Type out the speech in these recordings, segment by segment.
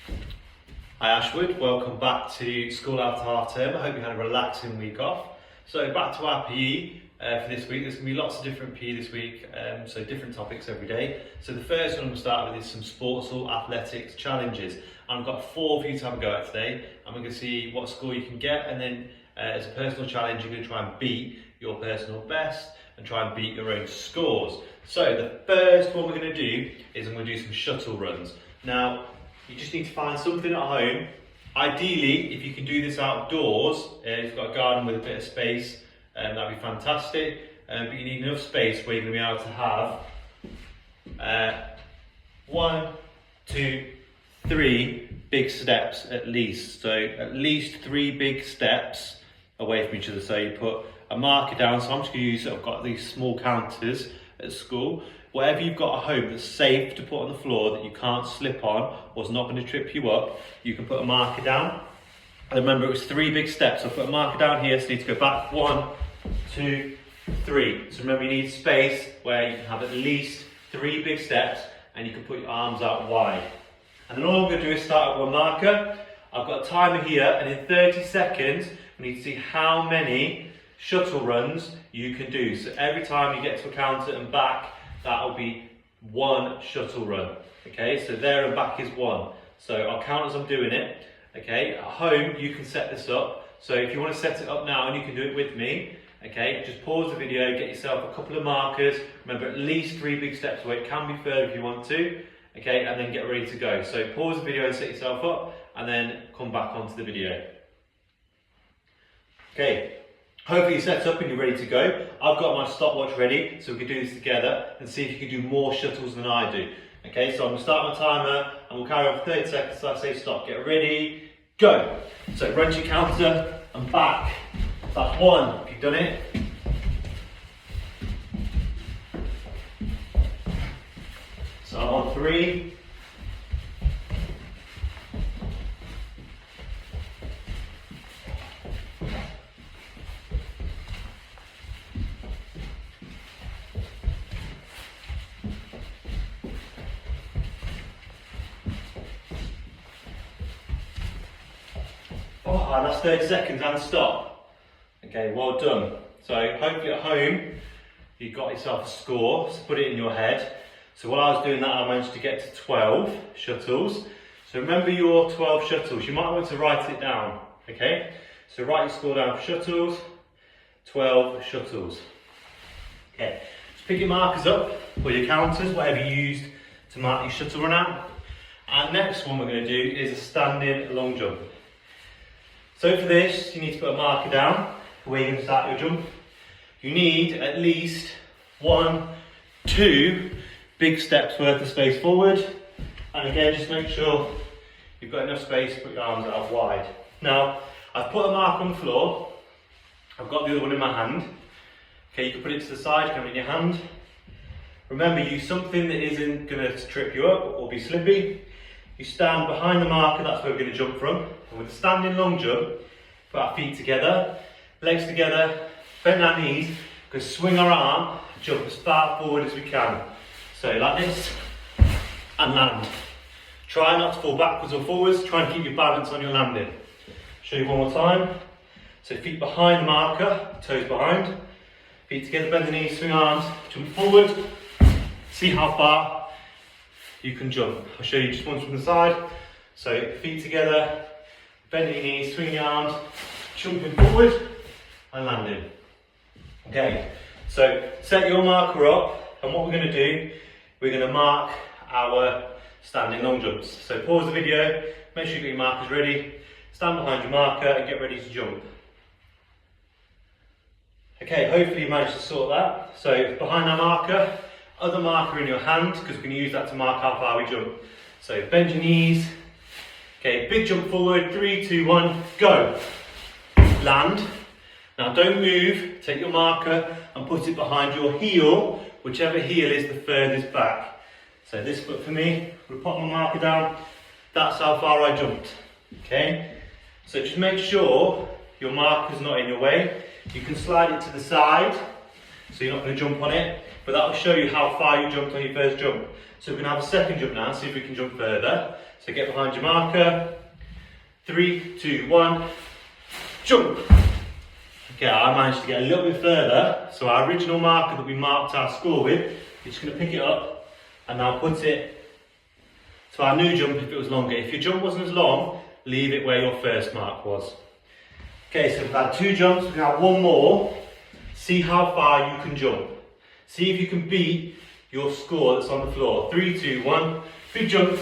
Hi Ashwood, welcome back to school after half term. I hope you had a relaxing week off. So back to our PE for this week. There's going to be lots of different PE this week, so different topics every day. So the first one I'm going to start with is some sports or athletics challenges. I've got 4 for you to have a go at today. I'm going to see what score you can get, and then as a personal challenge you're going to try and beat your personal best and try and beat your own scores. So the first one we're going to do is I'm going to do some shuttle runs. Now you just need to find something at home. Ideally, if you can do this outdoors, if you've got a garden with a bit of space, that'd be fantastic. But you need enough space where you're going to be able to have 1, 2, 3 big steps at least. So at least 3 big steps away from each other. So you put a marker down. So I'm just going to use, I've got these small counters at school. Whatever you've got at home that's safe to put on the floor that you can't slip on or is not going to trip you up, you can put a marker down. And remember, it was 3 big steps. I'll put a marker down here, so you need to go back 1, 2, 3. So remember, you need space where you can have at least 3 big steps and you can put your arms out wide. And then all I'm going to do is start with one marker. I've got a timer here, and in 30 seconds, we need to see how many shuttle runs you can do. So every time you get to a counter and back, that'll be 1 shuttle run. Okay, so there and back is 1. So I'll count as I'm doing it. Okay, at home you can set this up. So if you want to set it up now and you can do it with me, okay, just pause the video, get yourself a couple of markers. Remember, at least 3 big steps away. It can be further if you want to. Okay, and then get ready to go. So pause the video and set yourself up, and then come back onto the video. Okay. Hopefully you're set up and you're ready to go. I've got my stopwatch ready, so we can do this together and see if you can do more shuttles than I do. Okay, so I'm going to start my timer and we'll carry on for 30 seconds so I say stop. Get ready, go. So run to your counter and back. That's 1, if you've done it. So I'm on 3. Oh, and that's 30 seconds and stop. Okay, well done. So hopefully at home you got yourself a score, so put it in your head. So while I was doing that, I managed to get to 12 shuttles. So remember your 12 shuttles. You might want to write it down, okay? So write your score down for shuttles, 12 shuttles. Okay, just pick your markers up, or your counters, whatever you used to mark your shuttle run out. And next one we're going to do is a standing long jump. So for this, you need to put a marker down where you're going to start your jump. You need at least 1, 2 big steps worth of space forward. And again, just make sure you've got enough space to put your arms out wide. Now, I've put a mark on the floor. I've got the other one in my hand. Okay, you can put it to the side, come in your hand. Remember, use something that isn't going to trip you up or be slippy. You stand behind the marker, that's where we're going to jump from. And with a standing long jump, put our feet together, legs together, bend our knees, go swing our arm, jump as far forward as we can. So like this, and land. Try not to fall backwards or forwards, try and keep your balance on your landing. Show you one more time. So feet behind the marker, toes behind, feet together, bend the knees, swing arms, jump forward. See how far you can jump. I'll show you just once from the side. So feet together, bend your knees, swing your arms, jumping forward and landing. Okay, so set your marker up, and what we're going to do, we're going to mark our standing long jumps. So pause the video, make sure you get your markers ready, stand behind your marker and get ready to jump. Okay, hopefully you managed to sort that. So behind our marker, other marker in your hand, because we're going to use that to mark how far we jump. So bend your knees. Okay, big jump forward, 3, 2, 1, go. Land. Now don't move, take your marker and put it behind your heel, whichever heel is the furthest back. So this foot for me, we'll put my marker down, that's how far I jumped. Okay, so just make sure your marker's not in your way. You can slide it to the side, so you're not going to jump on it, but that will show you how far you jumped on your first jump. So we're going to have a second jump now, see if we can jump further. So get behind your marker. 3, 2, 1, jump. Okay, I managed to get a little bit further. So our original marker that we marked our score with, you're just going to pick it up and now put it to our new jump if it was longer. If your jump wasn't as long, leave it where your first mark was. Okay, so we've had 2 jumps, we can have 1 more. See how far you can jump. See if you can beat your score that's on the floor. 3, 2, 1, big jump.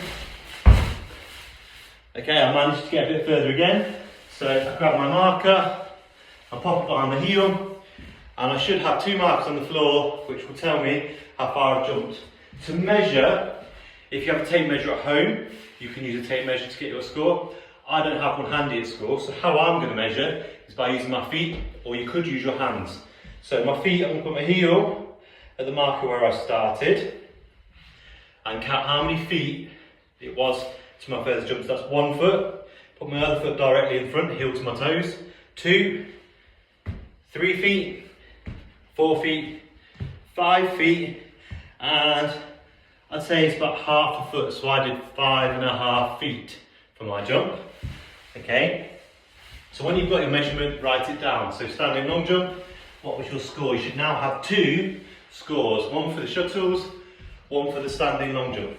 Okay, I managed to get a bit further again. So I grab my marker, I pop it behind the heel, and I should have 2 markers on the floor which will tell me how far I've jumped. To measure, if you have a tape measure at home, you can use a tape measure to get your score. I don't have one handy at school, so how I'm going to measure is by using my feet, or you could use your hands. So my feet, I'm going to put my heel at the marker where I started and count how many feet it was to my first jump. So that's 1 foot, put my other foot directly in front, heel to my toes. 2, 3 feet, 4 feet, 5 feet, and I'd say it's about half a foot, so I did 5.5 feet for my jump. Okay, so when you've got your measurement, write it down. So standing long jump, what was your score? You should now have 2 scores, 1 for the shuttles, 1 for the standing long jump.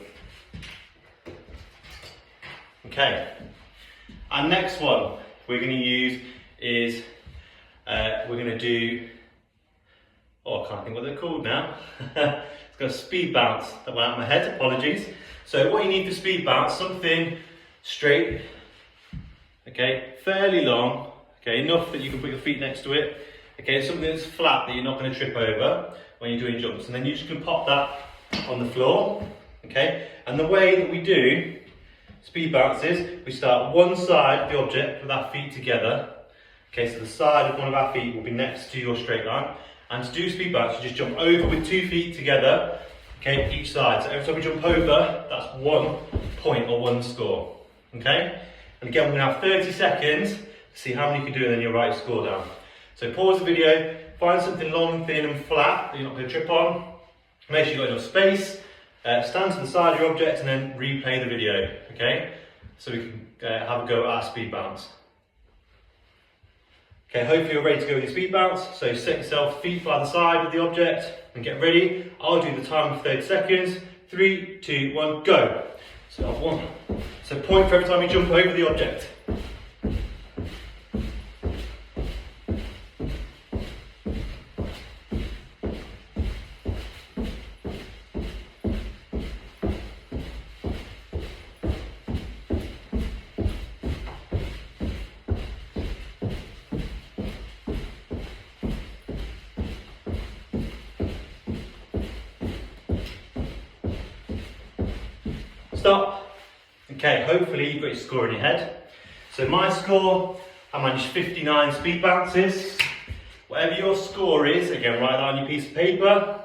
Okay, our next one we're going to use is, we're going to do, I can't think what they're called now. It's got a speed bounce that went out of my head, apologies. So what you need for speed bounce, something straight, okay, fairly long, okay, enough that you can put your feet next to it, okay, something that's flat that you're not going to trip over when you're doing jumps, and then you just can pop that on the floor, okay. And the way that we do speed bounces, we start one side of the object with our feet together, okay, so the side of one of our feet will be next to your straight line, and to do speed bounce you just jump over with 2 feet together, okay, each side. So every time we jump over, that's 1 point or 1 score, okay. And again, we're going to have 30 seconds to see how many you can do, and then you'll write your score down. So pause the video, find something long, thin and flat that you're not going to trip on, make sure you've got enough space, stand to the side of your object and then replay the video, okay? So we can have a go at our speed bounce. Okay, hopefully you're ready to go with your speed bounce. So set yourself feet by the side of the object and get ready. I'll do the timer for 30 seconds. 3, 2, 1, go. So 1. So point for every time you jump over the object. Stop. Okay, hopefully you've got your score in your head. So my score, I managed 59 speed bounces. Whatever your score is, again, write that on your piece of paper.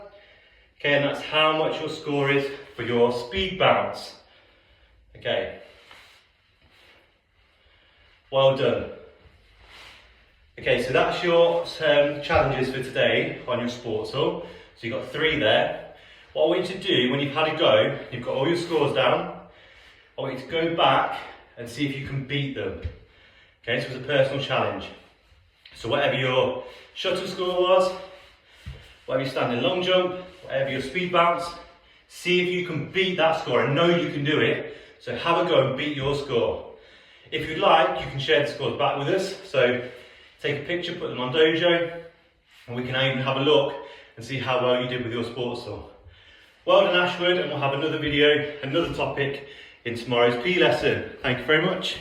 Okay, and that's how much your score is for your speed bounce. Okay. Well done. Okay, so that's your challenges for today on your sports hall. So you've got 3 there. What I want you to do when you've had a go, you've got all your scores down, I want you to go back and see if you can beat them. Okay, so it's a personal challenge. So whatever your shuttle score was, whatever your standing long jump, whatever your speed bounce, see if you can beat that score. I know you can do it, so have a go and beat your score. If you'd like, you can share the scores back with us. So take a picture, put them on Dojo, and we can even have a look and see how well you did with your sports hall. Well done, Ashwood, and we'll have another video, another topic in tomorrow's PE lesson. Thank you very much.